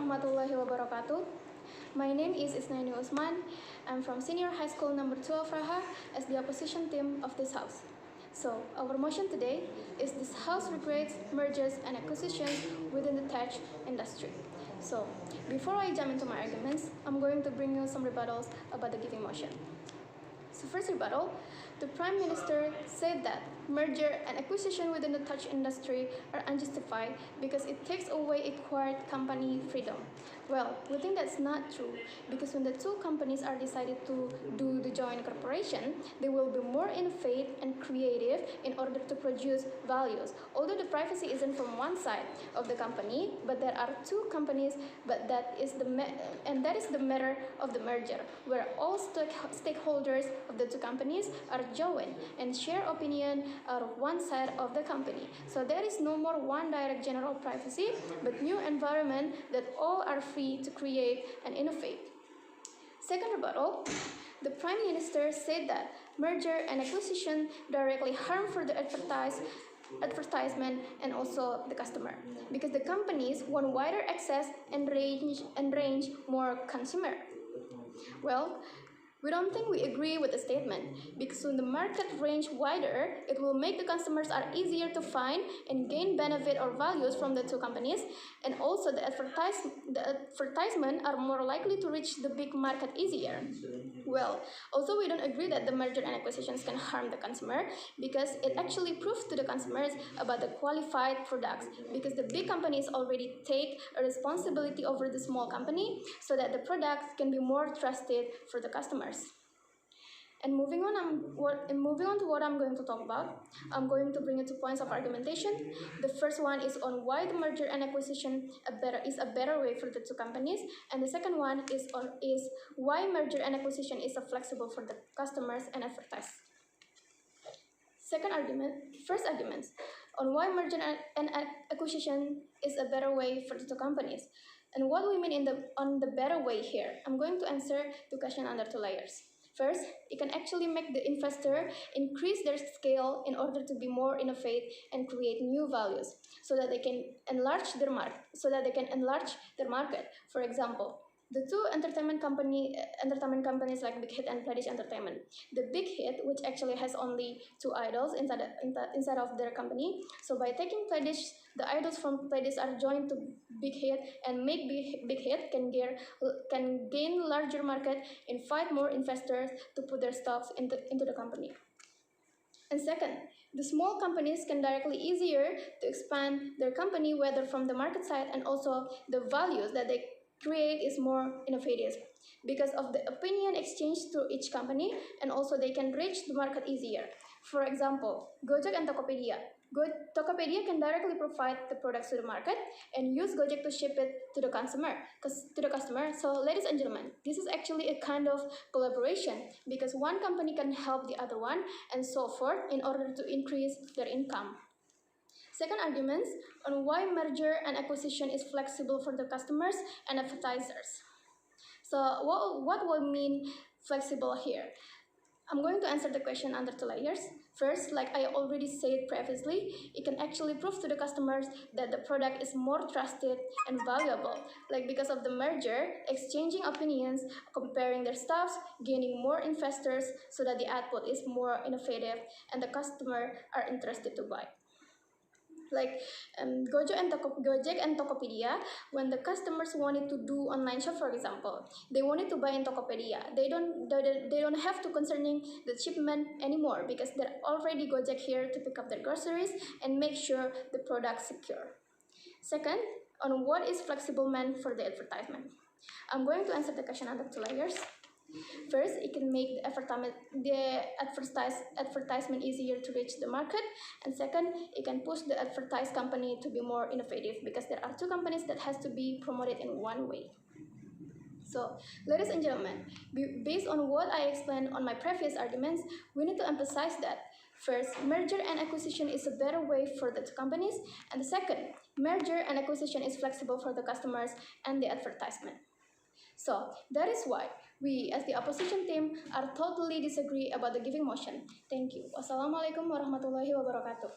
warahmatullahi wabarakatuh. My name is Isnaeni Usman. I'm from Senior High School number 12 Raha as the opposition team of this house. So, our motion today is this house regrets mergers and acquisitions within the tech industry. So, before I jump into my arguments, I'm going to bring you some rebuttals about the given motion. So first rebuttal, the Prime Minister said that merger and acquisition within the tech industry are unjustified because it takes away acquired company freedom. Well, we think that's not true because when the two companies are decided to do the joint corporation, they will be more innovative and creative in order to produce values. Although the privacy isn't from one side of the company, but there are two companies, but that is the matter of the merger, where all stakeholders of the two companies are joined and share opinion out of one side of the company. So there is no more one direct general privacy, but new environment that all are free to create and innovate. Second rebuttal, the Prime Minister said that merger and acquisition directly harm for the advertisement and also the customer because the companies want wider access and range more consumer. Well, we don't think we agree with the statement because when the market range wider, it will make the customers are easier to find and gain benefit or values from the two companies, and also the advertisement are more likely to reach the big market easier. Well, also we don't agree that the merger and acquisitions can harm the consumer because it actually proves to the consumers about the qualified products because the big companies already take a responsibility over the small company so that the products can be more trusted for the customers. And moving on to what I'm going to talk about, I'm going to bring you 2 points of argumentation. The first one is on why the merger and acquisition is a better way for the two companies, and the second one is why merger and acquisition is flexible for the customers and advertisers. First argument on why merger and acquisition is a better way for the two companies, and what we mean on the better way here. I'm going to answer the question under 2 layers. First, it can actually make the investor increase their scale in order to be more innovative and create new values, so that they can enlarge their market. For example, the two entertainment companies like Big Hit and Pledis Entertainment. The Big Hit, which actually has only 2 idols inside of their company. So by taking Pledis, the idols from Pledis are joined to Big Hit and make Big Hit can gain larger market and find more investors to put their stocks into the company. And second, the small companies can directly easier to expand their company, whether from the market side and also the values that they create is more innovative because of the opinion exchange through each company, and also they can reach the market easier. For example, Gojek and Tokopedia. Tokopedia can directly provide the products to the market and use Gojek to ship it to the customer. So, ladies and gentlemen, this is actually a kind of collaboration because one company can help the other one and so forth in order to increase their income. Second argument on why merger and acquisition is flexible for the customers and advertisers. So what will mean flexible here? I'm going to answer the question under 2 layers. First, like I already said previously, it can actually prove to the customers that the product is more trusted and valuable. Like because of the merger, exchanging opinions, comparing their stuffs, gaining more investors so that the output is more innovative and the customer are interested to buy. Like Gojek and Tokopedia, when the customers wanted to do online shop, for example, they wanted to buy in Tokopedia. They don't have to concerning the shipment anymore because they're already Gojek here to pick up their groceries and make sure the product's secure. Second, on what is flexible meant for the advertisement. I'm going to answer the question under 2 layers. First, it can make the advertisement easier to reach the market, and second, it can push the advertised company to be more innovative because there are 2 companies that has to be promoted in one way. So, ladies and gentlemen, based on what I explained on my previous arguments, we need to emphasize that first, merger and acquisition is a better way for the 2 companies, and the second, merger and acquisition is flexible for the customers and the advertisement. So that is why we as the opposition team are totally disagree about the giving motion. Thank you. Wassalamualaikum warahmatullahi wabarakatuh.